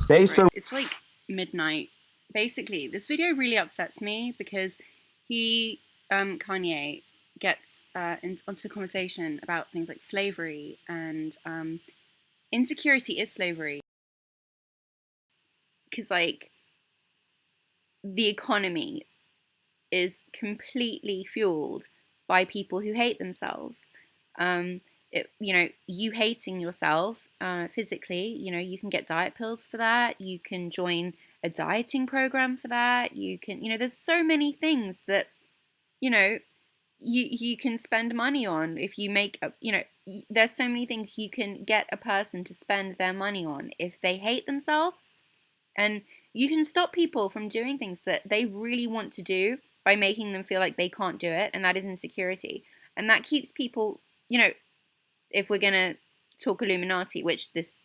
Based on... It's like midnight. Basically, this video really upsets me because he, Kanye, gets onto the conversation about things like slavery and insecurity is slavery. Because, like, the economy is completely fueled by people who hate themselves. You hating yourself physically, you can get diet pills for that. You can join a dieting program for that. You can, there's so many things that, you can spend money on if you make, there's so many things you can get a person to spend their money on if they hate themselves. And you can stop people from doing things that they really want to do by making them feel like they can't do it, and that is insecurity. And that keeps people, if we're going to talk Illuminati, which this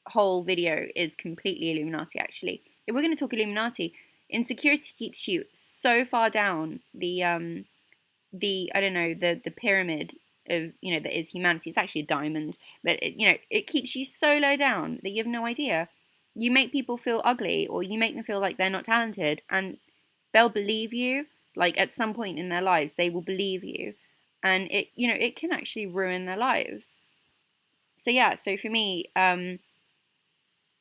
whole video is completely Illuminati actually, if we're going to talk Illuminati, insecurity keeps you so far down the pyramid of, that is humanity. It's actually a diamond, but it keeps you so low down that you have no idea. You make people feel ugly, or you make them feel like they're not talented, and they'll believe you. Like, at some point in their lives, they will believe you, and it can actually ruin their lives. So yeah, so for me,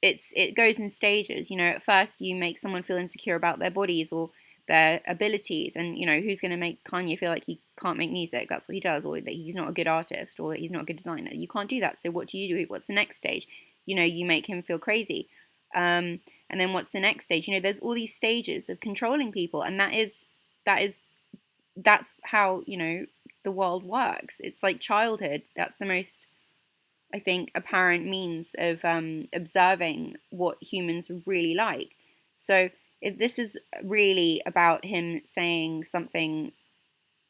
it goes in stages. At first you make someone feel insecure about their bodies or their abilities, and who's going to make Kanye feel like he can't make music? That's what he does, or that he's not a good artist, or that he's not a good designer. You can't do that. So what do you do? What's the next stage? You make him feel crazy. And then what's the next stage? There's all these stages of controlling people, and that's how, the world works. It's like childhood. That's the most, I think, apparent means of observing what humans really like. So if this is really about him saying something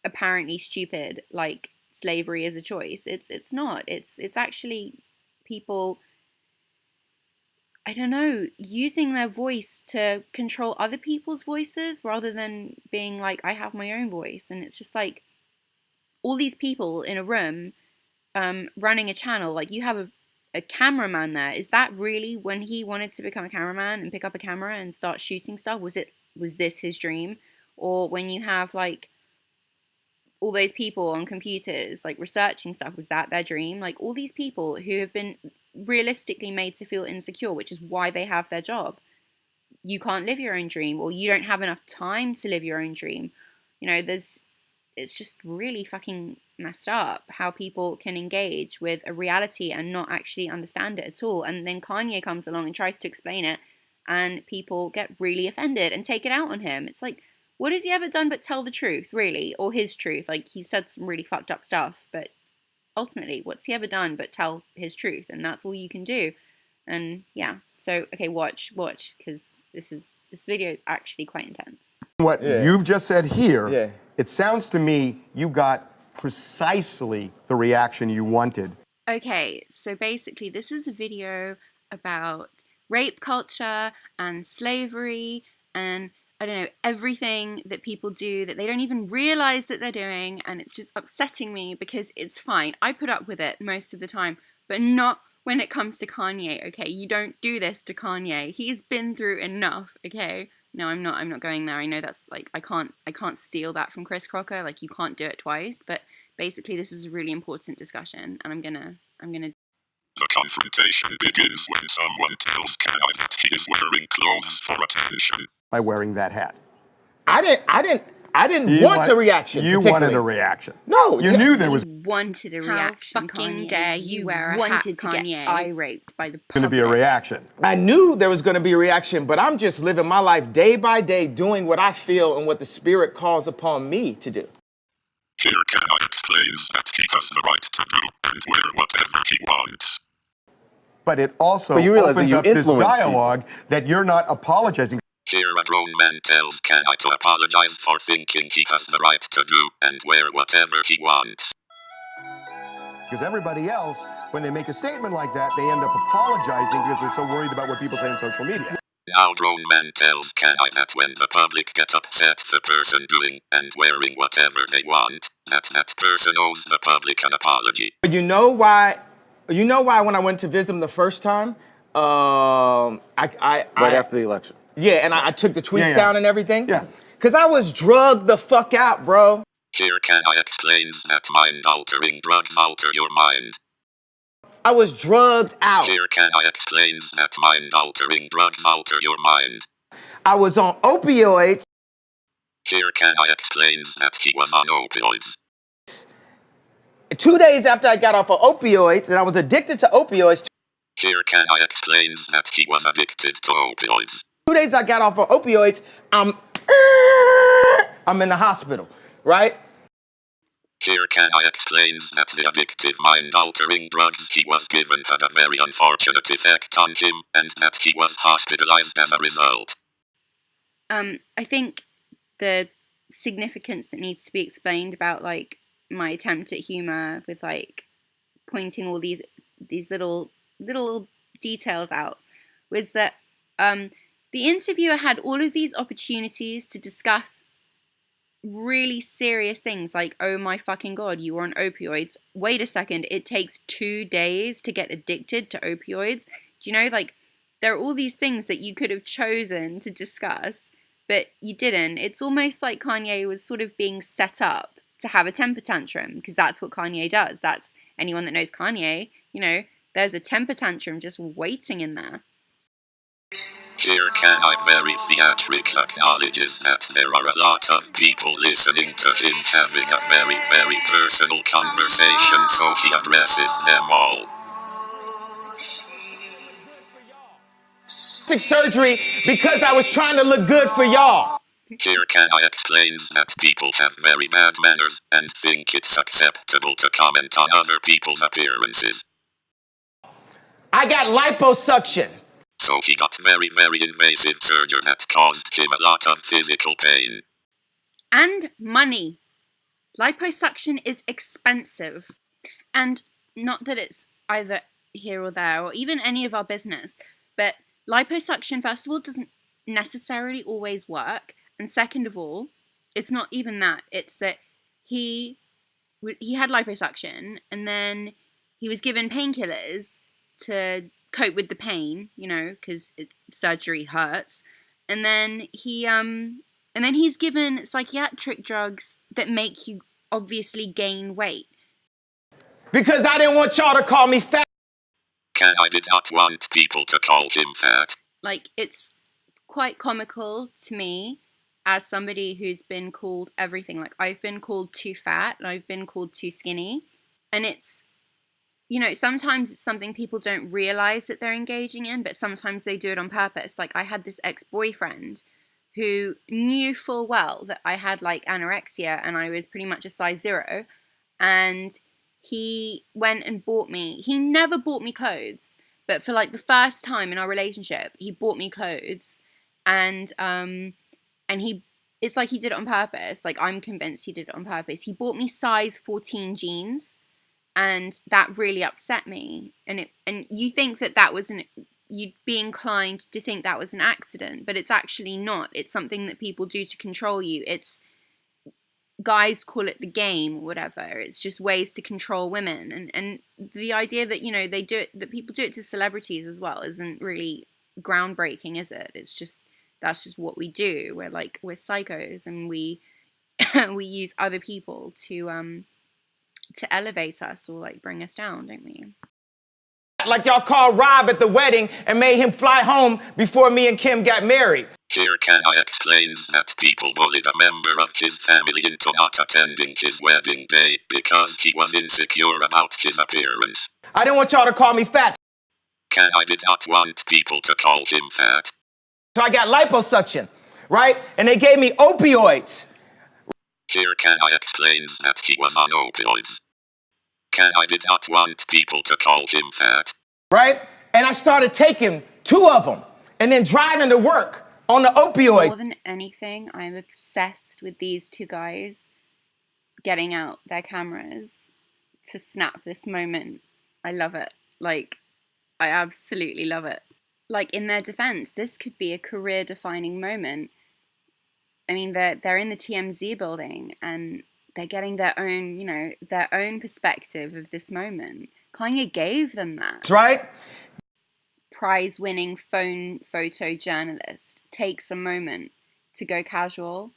apparently stupid, like slavery is a choice, it's not. It's actually people, I don't know, using their voice to control other people's voices rather than being like, I have my own voice. And it's just like all these people in a room running a channel. Like, you have a cameraman there. Is that really when he wanted to become a cameraman and pick up a camera and start shooting stuff? Was this his dream? Or when you have like all those people on computers like researching stuff, was that their dream? Like, all these people who have been realistically made to feel insecure, which is why they have their job. You can't live your own dream, or you don't have enough time to live your own dream. It's just really fucking messed up how people can engage with a reality and not actually understand it at all. And then Kanye comes along and tries to explain it, and people get really offended and take it out on him. It's like, what has he ever done but tell the truth, really? Or his truth? Like, he said some really fucked up stuff, but ultimately, what's he ever done but tell his truth? And that's all you can do. And yeah, so okay, watch, because this video is actually quite intense. What you've just said here, it sounds to me you got precisely the reaction you wanted. Okay, so basically this is a video about rape culture and slavery and, I don't know, everything that people do that they don't even realize that they're doing, and it's just upsetting me because it's fine. I put up with it most of the time, but not when it comes to Kanye, okay? You don't do this to Kanye. He's been through enough, okay? No, I'm not going there. I know that's like, I can't steal that from Chris Crocker. Like, you can't do it twice, but basically this is a really important discussion, and I'm gonna The confrontation begins when someone tells Kanye that he is wearing clothes for attention. By wearing that hat. I didn't want a reaction. You wanted a reaction. No, you knew there was wanted a reaction. How fucking Kanye. dare you wear a wanted hat, to Kanye. get eye-raped by the public. going to be a reaction. I knew there was going to be a reaction, but I'm just living my life day by day, doing what I feel and what the Spirit calls upon me to do. Here Kanye explains that he has the right to do and wear whatever he wants. But it also opens up this dialogue that you're not apologizing. Here a grown man tells Kanye to apologize for thinking he has the right to do and wear whatever he wants. Because everybody else, when they make a statement like that, they end up apologizing because they're so worried about what people say on social media. Now grown man tells Kanye that when the public get upset the person doing and wearing whatever they want, that person owes the public an apology. But you know why when I went to visit him the first time, Right after the election. Yeah, and I took the tweets down and everything. Yeah. Cause I was drugged the fuck out, bro. Here Kanye explains that mind-altering drugs alter your mind. I was drugged out. Here Kanye explains that mind-altering drugs alter your mind. I was on opioids. Here Kanye explains that he was on opioids. 2 days after I got off of opioids, and I was addicted to opioids. Here Kanye explains that he was addicted to opioids. 2 days I got off of opioids, I'm in the hospital, right? Here Kanye explains that the addictive mind-altering drugs he was given had a very unfortunate effect on him, and that he was hospitalized as a result. I think the significance that needs to be explained about like my attempt at humor with like pointing all these little details out was that the interviewer had all of these opportunities to discuss really serious things like, oh my fucking god, you were on opioids. Wait a second, it takes 2 days to get addicted to opioids. Do you know, like, there are all these things that you could have chosen to discuss, but you didn't. It's almost like Kanye was sort of being set up to have a temper tantrum, because that's what Kanye does. That's anyone that knows Kanye, you know, there's a temper tantrum just waiting in there. Here Kanye very theatric acknowledges that there are a lot of people listening to him having a very, very personal conversation, so he addresses them all. Surgery because I was trying to look good for y'all. Here Kanye explains that people have very bad manners and think it's acceptable to comment on other people's appearances. I got liposuction. So he got very, very invasive surgery that caused him a lot of physical pain. And money. Liposuction is expensive. And not that it's either here or there, or even any of our business, but liposuction, first of all, doesn't necessarily always work. And second of all, it's not even that. It's that he had liposuction, and then he was given painkillers to cope with the pain, you know, because surgery hurts. And then he's given psychiatric drugs that make you obviously gain weight. Because I didn't want y'all to call me fat. Kanye did not want people to call him fat. Like, it's quite comical to me as somebody who's been called everything. Like, I've been called too fat, and I've been called too skinny. And it's, you know, sometimes it's something people don't realize that they're engaging in, but sometimes they do it on purpose. Like, I had this ex-boyfriend who knew full well that I had like anorexia and I was pretty much a size 0. And he went and he never bought me clothes, but for like the first time in our relationship, he bought me clothes. And it's like he did it on purpose. Like, I'm convinced he did it on purpose. He bought me size 14 jeans. And that really upset me. And you think that was you'd be inclined to think that was an accident, but it's actually not. It's something that people do to control you. It's, guys call it the game or whatever. It's just ways to control women. And the idea that, you know, they do it, that people do it to celebrities as well, isn't really groundbreaking, is it? It's just, that's just what we do. We're psychos, and we use other people to elevate us or like bring us down, don't we? Like y'all called Rob at the wedding and made him fly home before me and Kim got married. Here Kanye explains that people bullied a member of his family into not attending his wedding day because he was insecure about his appearance. I didn't want y'all to call me fat. Kanye did not want people to call him fat. So I got liposuction, right? And they gave me opioids. Here Kanye explains that he was on opioids. Kanye did not want people to call him fat. Right? And I started taking 2 of them and then driving to work on the opioids. More than anything, I'm obsessed with these 2 guys getting out their cameras to snap this moment. I love it. Like, I absolutely love it. Like, in their defense, this could be a career-defining moment. I mean, they're in the TMZ building and they're getting their own, you know, their own perspective of this moment. Kanye gave them that. That's right. prize-winning phone photojournalist takes a moment to go casual.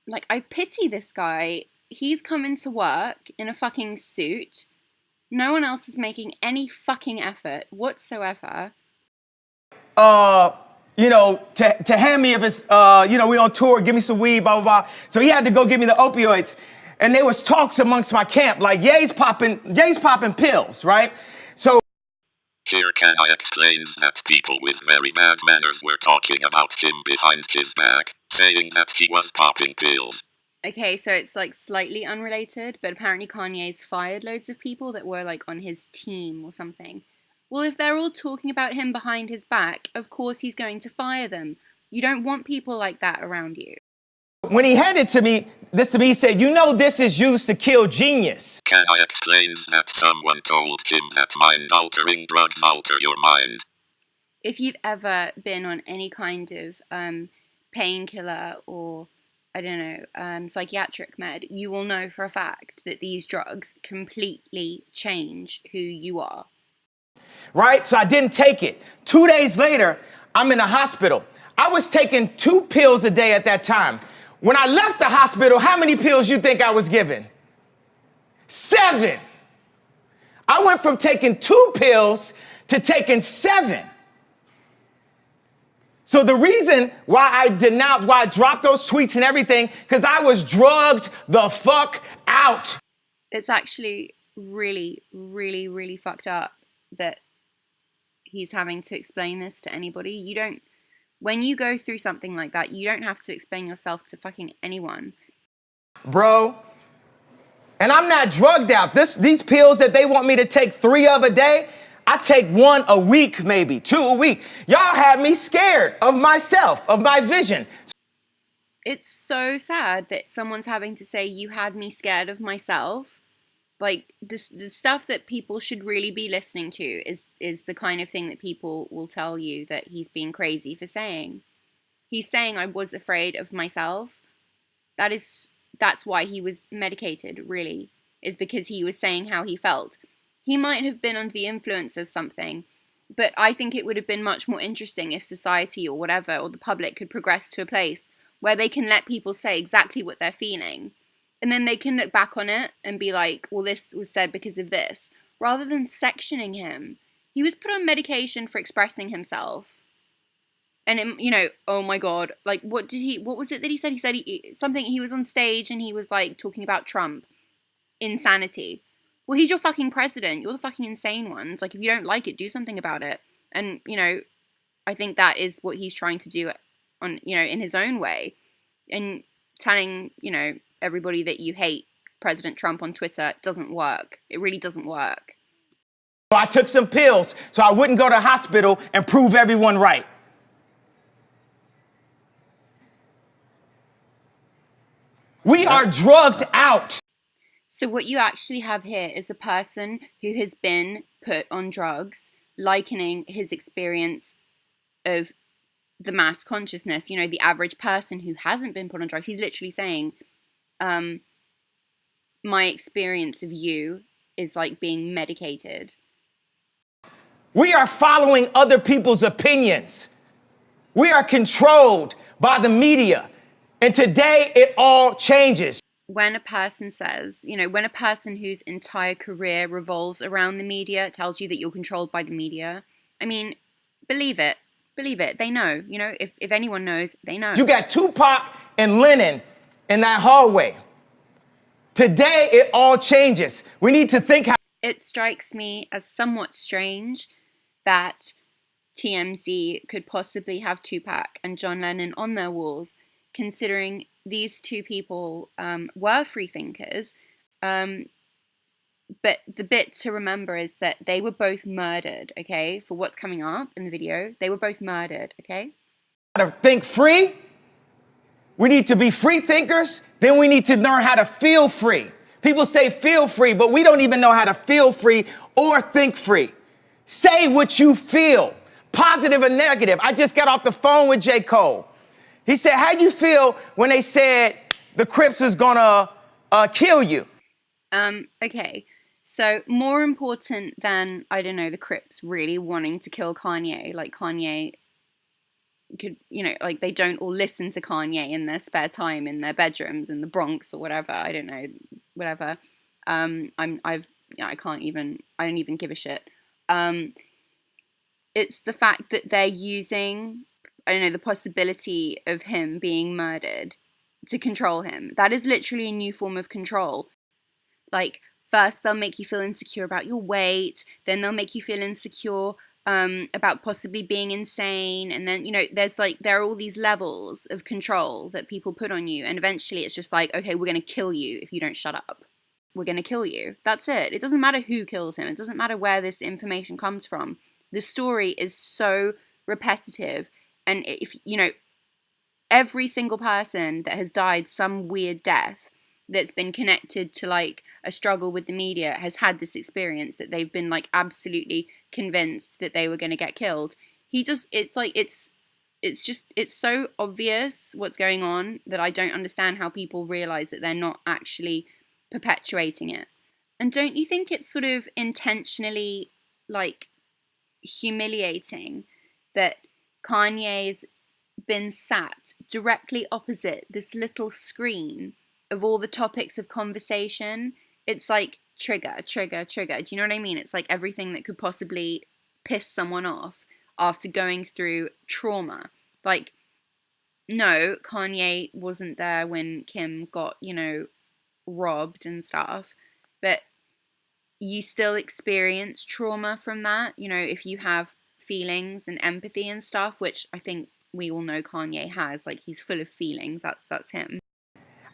Like, I pity this guy. He's coming to work in a fucking suit. No one else is making any fucking effort whatsoever. To hand me if it's, we on tour, give me some weed, blah, blah, blah. So he had to go give me the opioids. And there was talks amongst my camp, like, Ye's popping pills, right? So here Kanye explains that people with very bad manners were talking about him behind his back, saying that he was popping pills. Okay, so it's like slightly unrelated, but apparently Kanye's fired loads of people that were like on his team or something. Well, if they're all talking about him behind his back, of course he's going to fire them. You don't want people like that around you. When he handed this to me, he said, this is used to kill genius. Kanye explains that someone told him that mind-altering drugs alter your mind. If you've ever been on any kind of painkiller or, I don't know, psychiatric med, you will know for a fact that these drugs completely change who you are. Right? So I didn't take it. 2 days later, I'm in the hospital. I was taking 2 pills a day at that time. When I left the hospital, how many pills you think I was given? 7. I went from taking 2 pills to taking 7. So the reason why I dropped those tweets and everything, because I was drugged the fuck out. It's actually really, really, really fucked up that he's having to explain this to anybody. When you go through something like that, you don't have to explain yourself to fucking anyone. Bro, and I'm not drugged out. These pills that they want me to take 3 of a day, I take 1 a week, maybe 2 a week. Y'all had me scared of myself, of my vision. It's so sad that someone's having to say, you had me scared of myself. Like, the stuff that people should really be listening to is the kind of thing that people will tell you that he's being crazy for saying. He's saying, I was afraid of myself. That's why he was medicated, really, is because he was saying how he felt. He might have been under the influence of something, but I think it would have been much more interesting if society or whatever, or the public could progress to a place where they can let people say exactly what they're feeling. And then they can look back on it and be like, well, this was said because of this, rather than sectioning him. He was put on medication for expressing himself. And, oh my God, like, what was it that he said? He said he was on stage and he was like talking about Trump. Insanity. Well, he's your fucking president. You're the fucking insane ones. Like, if you don't like it, do something about it. And, I think that is what he's trying to do in his own way. And telling, everybody that you hate President Trump on Twitter doesn't work. It really doesn't work. I took some pills so I wouldn't go to the hospital and prove everyone right. We are drugged out. So what you actually have here is a person who has been put on drugs, likening his experience of the mass consciousness, the average person who hasn't been put on drugs. He's literally saying, my experience of you is like being medicated. We are following other people's opinions. We are controlled by the media. And today it all changes. When a person says, when a person whose entire career revolves around the media tells you that you're controlled by the media, I mean, believe it. Believe it. They know. If anyone knows, they know. You got Tupac and Lennon in that hallway. Today, it all changes. We need to think how... It strikes me as somewhat strange that TMZ could possibly have Tupac and John Lennon on their walls, considering these two people were free thinkers. But the bit to remember is that they were both murdered, okay? For what's coming up in the video, they were both murdered, okay? To think free. We need to be free thinkers. Then we need to learn how to feel free. People say feel free, but we don't even know how to feel free or think free. Say what you feel, positive or negative. I just got off the phone with J. Cole. He said, how you feel when they said the Crips is gonna kill you? Okay. So more important than, I don't know, the Crips really wanting to kill Kanye, like Kanye could, like they don't all listen to Kanye in their spare time in their bedrooms in the Bronx or whatever. I don't know, whatever. I don't even give a shit. It's the fact that they're using, I don't know, the possibility of him being murdered to control him. That is literally a new form of control. Like, first they'll make you feel insecure about your weight, then they'll make you feel insecure about possibly being insane, and then, there are all these levels of control that people put on you, and eventually it's just like, okay, we're going to kill you if you don't shut up. We're going to kill you. That's it. It doesn't matter who kills him. It doesn't matter where this information comes from. The story is so repetitive, and if, every single person that has died some weird death that's been connected to like a struggle with the media has had this experience that they've been like absolutely convinced that they were going to get killed. It's so obvious what's going on that I don't understand how people realize that they're not actually perpetuating it. And don't you think it's sort of intentionally like humiliating that Kanye's been sat directly opposite this little screen of all the topics of conversation? It's like trigger. Do you know what I mean? It's like everything that could possibly piss someone off after going through trauma. Like, no, Kanye wasn't there when Kim got, robbed and stuff, but you still experience trauma from that, if you have feelings and empathy and stuff, which I think we all know Kanye has. Like, he's full of feelings. That's him.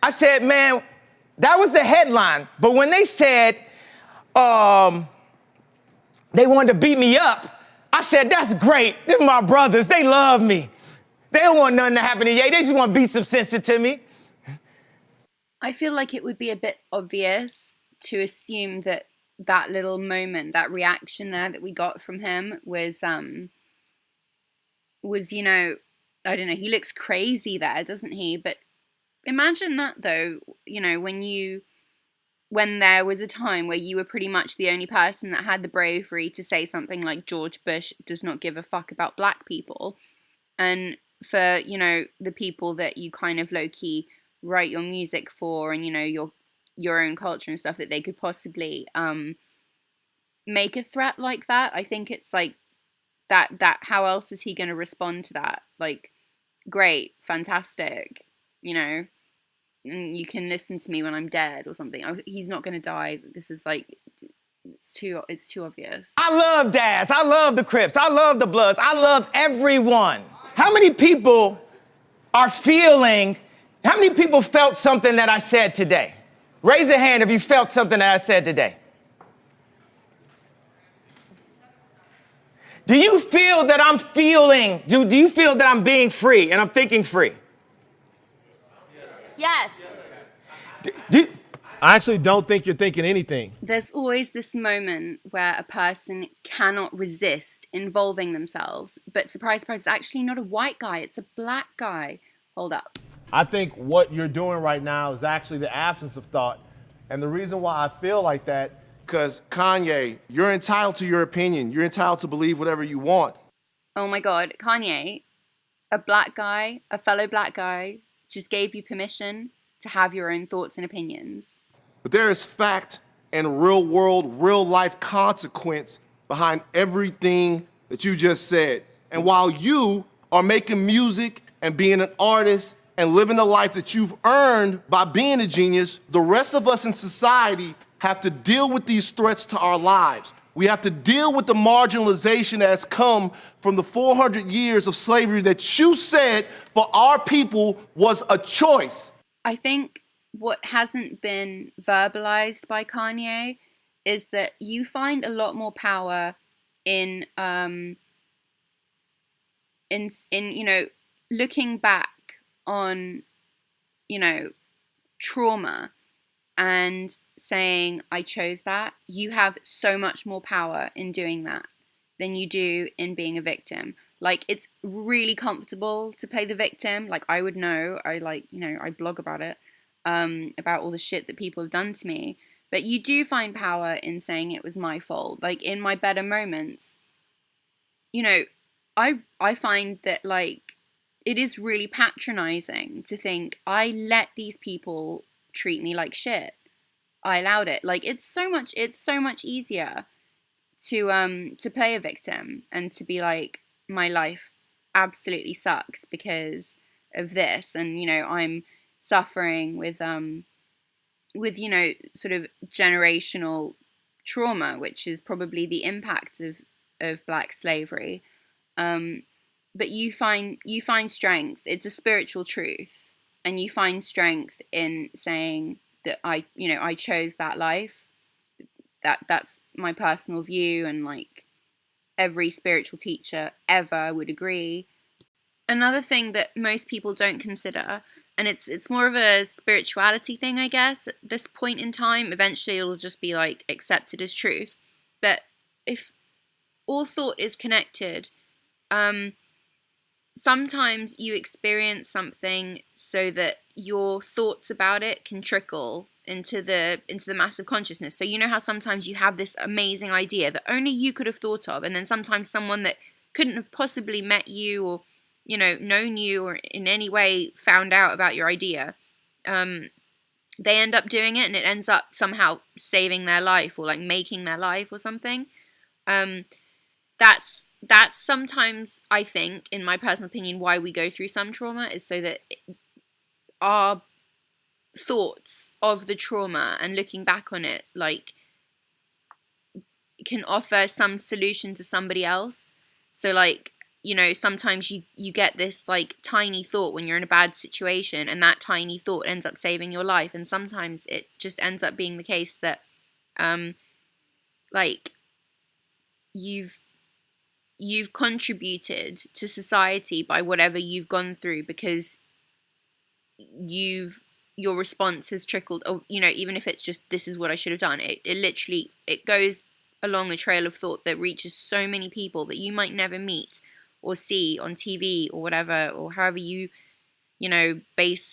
I said, man, that was the headline. But when they said they wanted to beat me up, I said, that's great. They're my brothers. They love me. They don't want nothing to happen to Ye. They just want to beat some sense into me. I feel like it would be a bit obvious to assume that that little moment, that reaction there that we got from him was I don't know, he looks crazy there, doesn't he? But imagine that though, when there was a time where you were pretty much the only person that had the bravery to say something like George Bush does not give a fuck about black people. And for, the people that you kind of low-key write your music for and, your own culture and stuff, that they could possibly make a threat like that. I think it's like that how else is he going to respond to that? Like, great, fantastic, and you can listen to me when I'm dead or something. He's not going to die. This is like, it's too obvious. I love Daz. I love the Crips. I love the Bloods. I love everyone. How many people felt something that I said today? Raise a hand if you felt something that I said today. Do you feel that I'm feeling, do you feel that I'm being free and I'm thinking free? Yes. I actually don't think you're thinking anything. There's always this moment where a person cannot resist involving themselves, but surprise, surprise, it's actually not a white guy, it's a black guy. Hold up. I think what you're doing right now is actually the absence of thought. And the reason why I feel like that, because Kanye, you're entitled to your opinion. You're entitled to believe whatever you want. Oh my God, Kanye, a black guy, a fellow black guy, just gave you permission to have your own thoughts and opinions. But there is fact and real world, real life consequence behind everything that you just said. And while you are making music and being an artist and living the life that you've earned by being a genius, the rest of us in society have to deal with these threats to our lives. We have to deal with the marginalization that has come from the 400 years of slavery that you said for our people was a choice. I think what hasn't been verbalized by Kanye is that you find a lot more power in looking back on, trauma and saying, I chose that. You have so much more power in doing that than you do in being a victim. Like, it's really comfortable to play the victim. Like, I would know, I blog about it, about all the shit that people have done to me. But you do find power in saying it was my fault. Like, in my better moments, you know, I find that, like, it is really patronizing to think I let these people treat me like shit. I allowed it. Like, it's so much easier to play a victim and to be like, my life absolutely sucks because of this, and, you know, I'm suffering with you know, sort of generational trauma, which is probably the impact of black slavery. But you find strength. It's a spiritual truth, and you find strength in saying that I chose that life. That's my personal view, and like every spiritual teacher ever would agree. Another thing that most people don't consider, and it's more of a spirituality thing, I guess, at this point in time. Eventually it'll just be like accepted as truth. But if all thought is connected, sometimes you experience something so that your thoughts about it can trickle into the massive consciousness. So you know how sometimes you have this amazing idea that only you could have thought of, and then sometimes someone that couldn't have possibly met you or, you know, known you or in any way found out about your idea, they end up doing it, and it ends up somehow saving their life or like making their life or something. That's sometimes, I think, in my personal opinion, why we go through some trauma, is so that our thoughts of the trauma and looking back on it, like, can offer some solution to somebody else. So, like, you know, sometimes you get this like tiny thought when you're in a bad situation, and that tiny thought ends up saving your life. And sometimes it just ends up being the case that like you've contributed to society by whatever you've gone through, because your response has trickled, or, you know, even if it's just, this is what I should have done, it literally, it goes along a trail of thought that reaches so many people that you might never meet or see on TV or whatever, or however you know,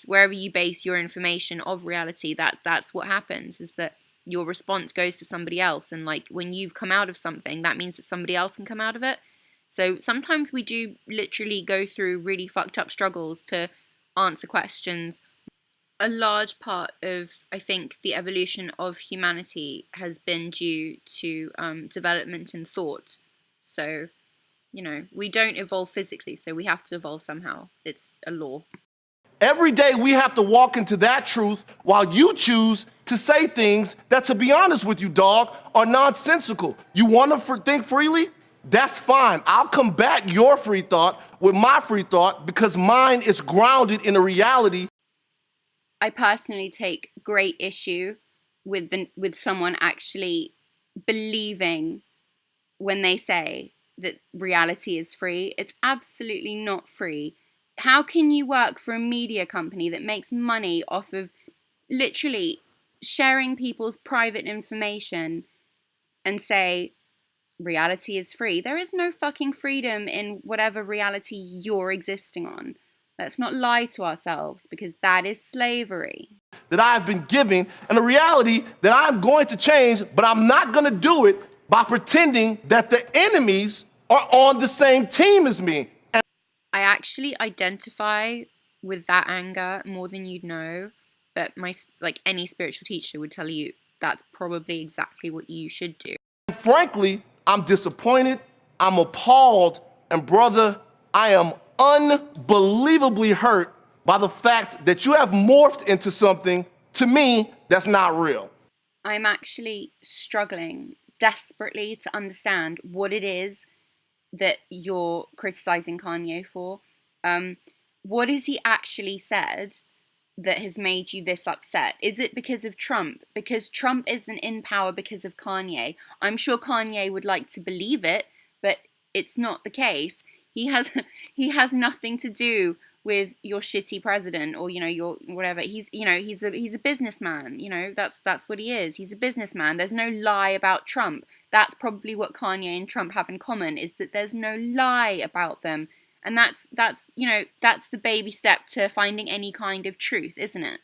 wherever you base your information of reality. That's what happens, is that your response goes to somebody else. And like, when you've come out of something, that means that somebody else can come out of it. So sometimes we do literally go through really fucked up struggles to answer questions. A large part of, I think, the evolution of humanity has been due to development in thought. So, you know, we don't evolve physically, so we have to evolve somehow. It's a law. Every day we have to walk into that truth, while you choose to say things that, to be honest with you, dog, are nonsensical. You want to think freely? That's fine. I'll combat your free thought with my free thought, because mine is grounded in a reality. I personally take great issue with someone actually believing when they say that reality is free. It's absolutely not free. How can you work for a media company that makes money off of literally sharing people's private information and say reality is free? There is no fucking freedom in whatever reality you're existing on. Let's not lie to ourselves, because that is slavery. That I've been given, and a reality that I'm going to change, but I'm not going to do it by pretending that the enemies are on the same team as me. I actually identify with that anger more than you'd know, but any spiritual teacher would tell you that's probably exactly what you should do. Frankly, I'm disappointed, I'm appalled, and brother, I am unbelievably hurt by the fact that you have morphed into something, to me, that's not real. I'm actually struggling desperately to understand what it is that you're criticizing Kanye for. What has he actually said that has made you this upset? Is it because of Trump? Because Trump isn't in power because of Kanye. I'm sure Kanye would like to believe it, but it's not the case. He has nothing to do with your shitty president, or, you know, your whatever. He's a businessman. You know, that's what he is. He's a businessman. There's no lie about Trump. That's probably what Kanye and Trump have in common, is that there's no lie about them. And that's the baby step to finding any kind of truth, isn't it?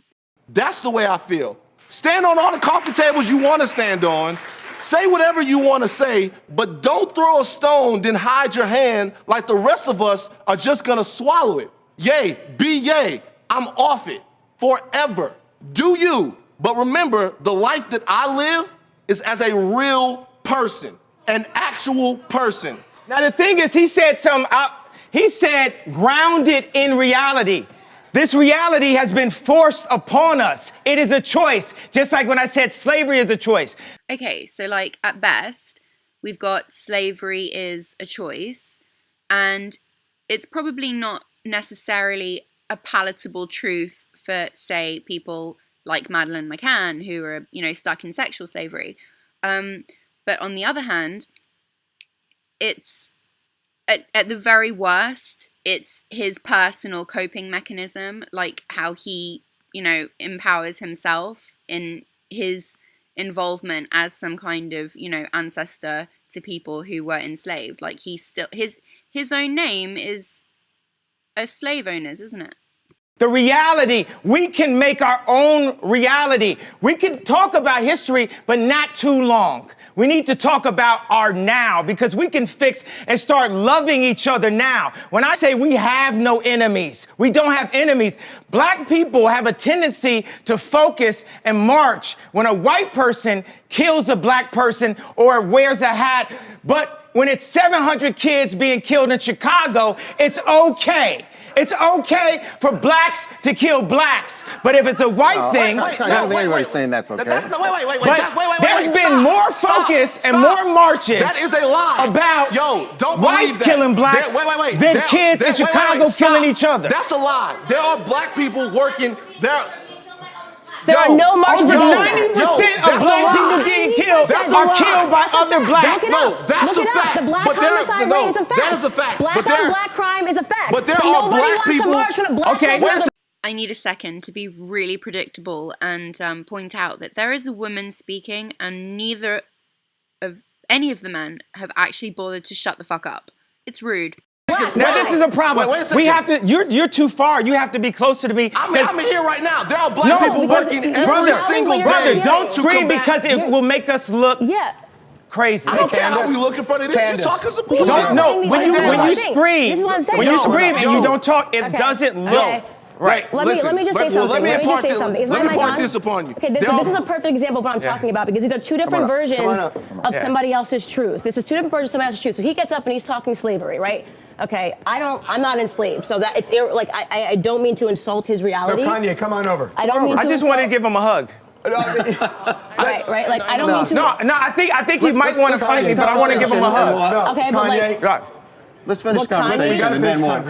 That's the way I feel. Stand on all the coffee tables you want to stand on. Say whatever you want to say, but don't throw a stone, then hide your hand like the rest of us are just gonna swallow it. Yay, be yay. I'm off it forever. Do you. But remember, the life that I live is as a real person, an actual person. Now the thing is, he said grounded in reality. This reality has been forced upon us. It is a choice, just like when I said slavery is a choice. Okay, so like at best, we've got slavery is a choice, and it's probably not necessarily a palatable truth for, say, people like Madeleine McCann who are, stuck in sexual slavery. But on the other hand, it's at the very worst, it's his personal coping mechanism, like how he, empowers himself in his involvement as some kind of, ancestor to people who were enslaved. Like he's still, his own name is a slave owners, isn't it? The reality, we can make our own reality. We can talk about history, but not too long. We need to talk about our now, because we can fix and start loving each other now. When I say we have no enemies, we don't have enemies. Black people have a tendency to focus and march when a white person kills a black person or wears a hat. But when it's 700 kids being killed in Chicago, it's okay. It's okay for blacks to kill blacks, but if it's a white thing, I don't think anybody's saying that's okay. There's been more focus and more marches. That is a lie. About don't whites that. killing blacks than kids in Chicago killing each other. That's a lie. There are black people working there. There are no marches over against 90% of black people getting killed are killed by other blacks. That's a fact. The black homicide rate is a fact. That is a fact. Black on black crime is a fact. But there are black people. I need a second to be really predictable and point out that there is a woman speaking, and neither of any of the men have actually bothered to shut the fuck up. It's rude. Now this is a problem. We have to. You're too far. You have to be closer to me. I'm here right now. There are black people working every single day. Brother, don't scream because it will make us look crazy. I don't care how we look in front of this. You're talking some bullshit. No, when you scream, and you don't talk, it doesn't look right. Let me just say something. Let me impart this upon you. Okay, this is a perfect example of what I'm talking about, because these are two different versions of somebody else's truth. This is two different versions of somebody else's truth. So he gets up and he's talking slavery, right? Okay, I'm not enslaved, so that I don't mean to insult his reality. No, Kanye, come on over. I just wanted to give him a hug. Right? Like I don't mean to. No, I think he might want to fight me, but I want to give him a hug. Okay, but Kanye, let's finish conversation and then more.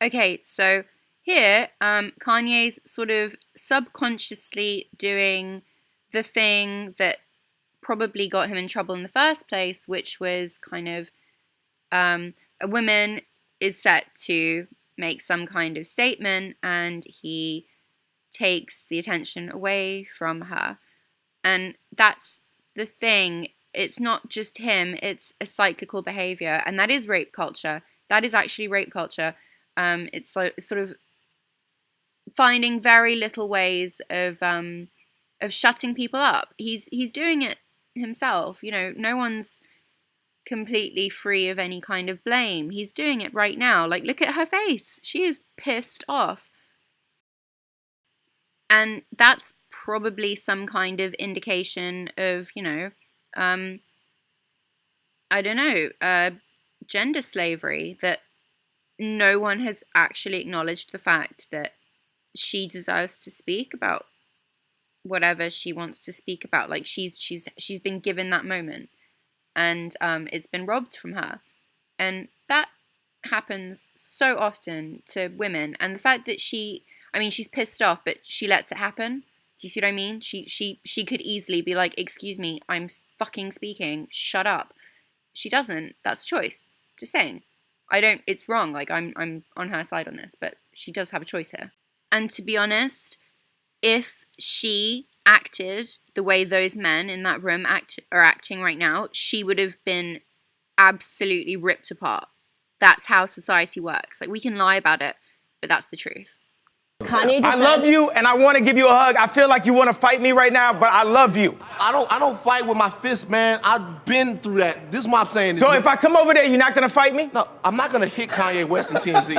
Okay, so here, Kanye's sort of subconsciously doing the thing that probably got him in trouble in the first place, which was kind of a woman is set to make some kind of statement, and he takes the attention away from her. And that's the thing. It's not just him, it's a cyclical behaviour, and that is rape culture. That is actually rape culture. It's sort of finding very little ways of shutting people up. He's doing it himself. No one's completely free of any kind of blame. He's doing it right now. Like, look at her face. She is pissed off. And that's probably some kind of indication of, gender slavery, that no one has actually acknowledged the fact that she deserves to speak about whatever she wants to speak about. Like, she's been given that moment, and it's been robbed from her. And that happens so often to women. And the fact that she's pissed off, but she lets it happen. Do you see what I mean? She could easily be like, excuse me, I'm fucking speaking, shut up. She doesn't. That's choice. Just saying. It's wrong. Like, I'm on her side on this, but she does have a choice here. And to be honest, if she acted the way those men in that room are acting right now, she would have been absolutely ripped apart. That's how society works. Like, we can lie about it, but that's the truth. Kanye just I love you, and I want to give you a hug. I feel like you want to fight me right now, but I love you. I don't fight with my fist, man. I've been through that. This is what I'm saying. So if I come over there, you're not going to fight me? No, I'm not going to hit Kanye West and TMZ.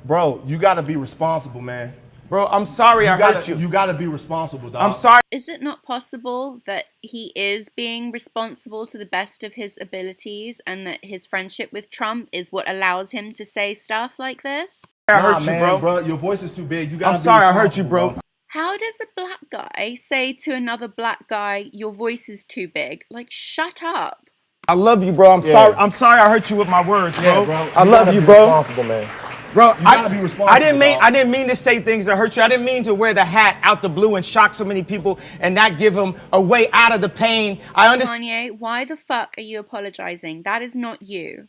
Bro, you got to be responsible, man. Bro, I'm sorry I hurt you. You got to be responsible, dog. I'm sorry. Is it not possible that he is being responsible to the best of his abilities and that his friendship with Trump is what allows him to say stuff like this? I hurt you, man, bro. Your voice is too big. You got to I'm sorry I hurt you, bro. How does a black guy say to another black guy, your voice is too big? Like, shut up. I love you, bro. I'm sorry. I'm sorry I hurt you with my words, bro. Yeah, bro. I love you, bro. Responsible, man. Bro, gotta be responsible, I didn't mean to say things that hurt you. I didn't mean to wear the hat out the blue and shock so many people and not give them a way out of the pain. I understand Kanye, why the fuck are you apologizing? That is not you.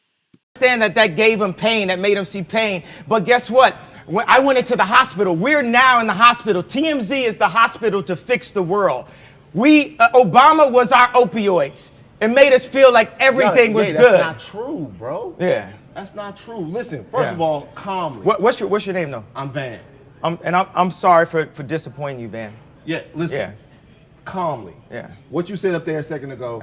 that gave him pain, that made him see pain. But guess what? When I went into the hospital. We're now in the hospital. TMZ is the hospital to fix the world. Obama was our opioids. It made us feel like everything was good. That's not true, bro. Yeah. That's not true. Listen, first of all, calmly. What's your name, though? I'm Van. I'm sorry for disappointing you, Van. Yeah, listen. Yeah. Calmly. Yeah. What you said up there a second ago,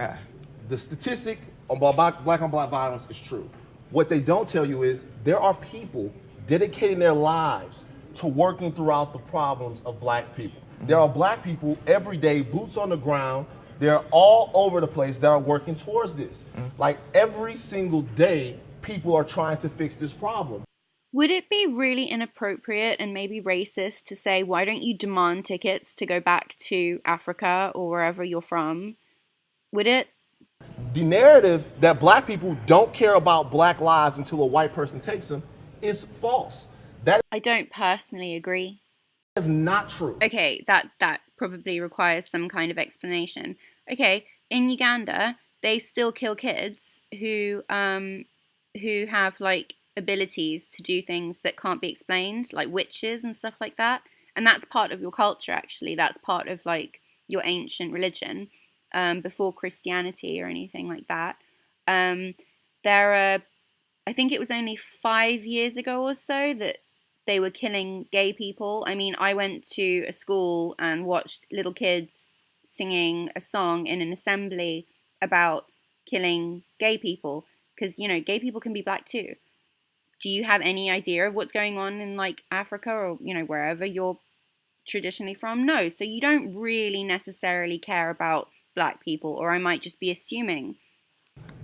the statistic about black on black violence is true. What they don't tell you is there are people dedicating their lives to working throughout the problems of black people. There are black people every day, boots on the ground. They're all over the place that are working towards this. Like every single day, people are trying to fix this problem. Would it be really inappropriate and maybe racist to say, why don't you demand tickets to go back to Africa or wherever you're from? Would it? The narrative that black people don't care about black lives until a white person takes them is false. I don't personally agree. That is not true. Okay, that probably requires some kind of explanation. Okay, in Uganda, they still kill kids who have like abilities to do things that can't be explained, like witches and stuff like that. And that's part of your culture, actually. That's part of like your ancient religion, before Christianity or anything like that. I think it was only 5 years ago or so that they were killing gay people. I mean, I went to a school and watched little kids singing a song in an assembly about killing gay people. Because, you know, gay people can be black too. Do you have any idea of what's going on in like Africa or, you know, wherever you're traditionally from? No. So you don't really necessarily care about black people, or I might just be assuming.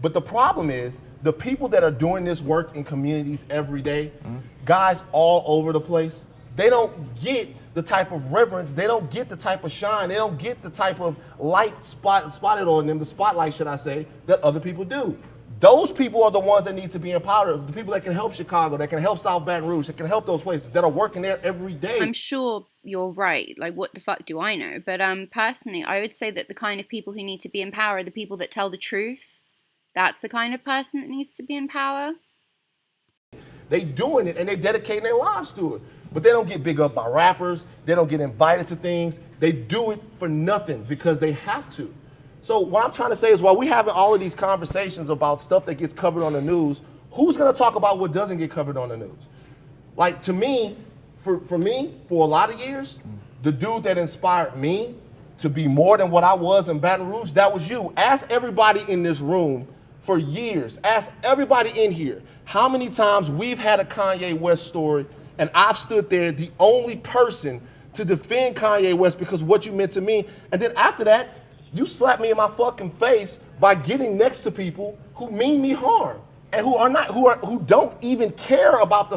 But the problem is the people that are doing this work in communities every day, guys all over the place, they don't get the type of reverence, they don't get the type of shine, they don't get the type of light spotted on them, the spotlight, should I say, that other people do. Those people are the ones that need to be empowered, the people that can help Chicago, that can help South Baton Rouge, that can help those places, that are working there every day. I'm sure you're right. Like, what the fuck do I know? But personally, I would say that the kind of people who need to be in power are the people that tell the truth. That's the kind of person that needs to be in power. They doing it and they dedicating their lives to it. But they don't get big up by rappers. They don't get invited to things. They do it for nothing because they have to. So what I'm trying to say is while we're having all of these conversations about stuff that gets covered on the news, who's going to talk about what doesn't get covered on the news? Like to me, for a lot of years, the dude that inspired me to be more than what I was in Baton Rouge, that was you. Ask everybody in this room for years. Ask everybody in here how many times we've had a Kanye West story and I've stood there the only person to defend Kanye West because what you meant to me. And then after that, you slap me in my fucking face by getting next to people who mean me harm and who don't even care about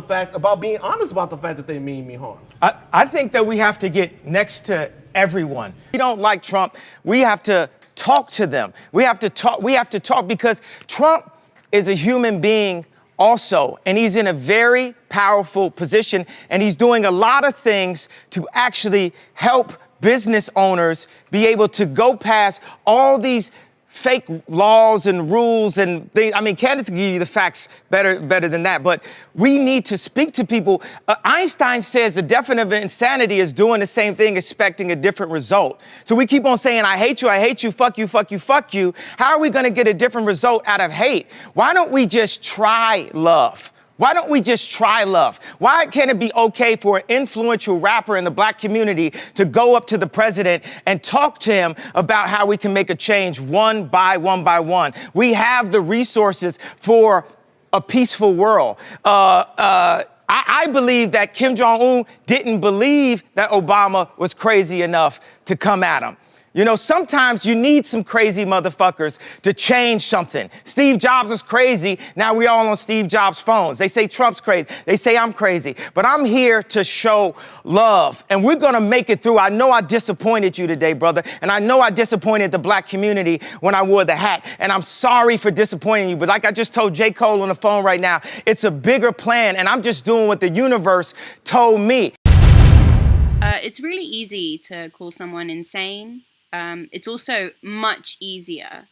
being honest about the fact that they mean me harm. I think that we have to get next to everyone. We don't like Trump. We have to talk to them. We have to talk because Trump is a human being also, and he's in a very powerful position, and he's doing a lot of things to actually help business owners be able to go past all these fake laws and rules and things. I mean, candidates can give you the facts better than that, but we need to speak to people. Einstein says the definition of insanity is doing the same thing, expecting a different result. So we keep on saying, I hate you, fuck you, fuck you, fuck you. How are we gonna get a different result out of hate? Why don't we just try love? Why don't we just try love? Why can't it be okay for an influential rapper in the black community to go up to the president and talk to him about how we can make a change one by one? We have the resources for a peaceful world. I believe that Kim Jong-un didn't believe that Obama was crazy enough to come at him. You know, sometimes you need some crazy motherfuckers to change something. Steve Jobs was crazy. Now we all on Steve Jobs' phones. They say Trump's crazy. They say I'm crazy. But I'm here to show love. And we're going to make it through. I know I disappointed you today, brother. And I know I disappointed the black community when I wore the hat. And I'm sorry for disappointing you. But like I just told J. Cole on the phone right now, it's a bigger plan. And I'm just doing what the universe told me. It's really easy to call someone insane. It's also much easier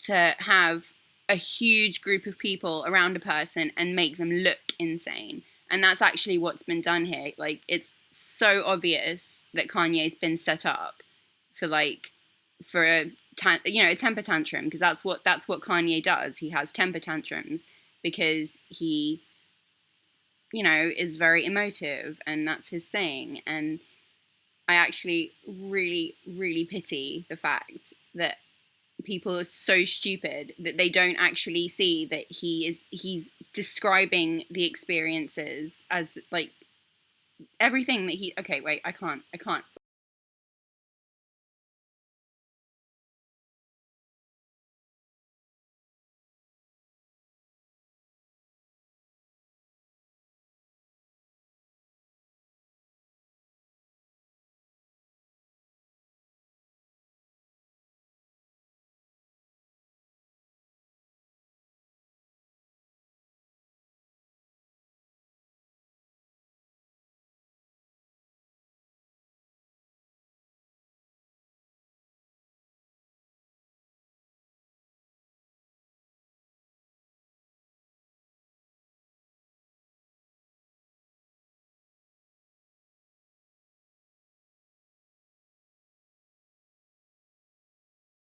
to have a huge group of people around a person and make them look insane. And that's actually what's been done here. Like, it's so obvious that Kanye's been set up for a temper tantrum, because that's what Kanye does. He has temper tantrums because he, is very emotive, and that's his thing. And I actually really, really pity the fact that people are so stupid that they don't actually see that he's describing the experiences as like everything that okay, wait, I can't.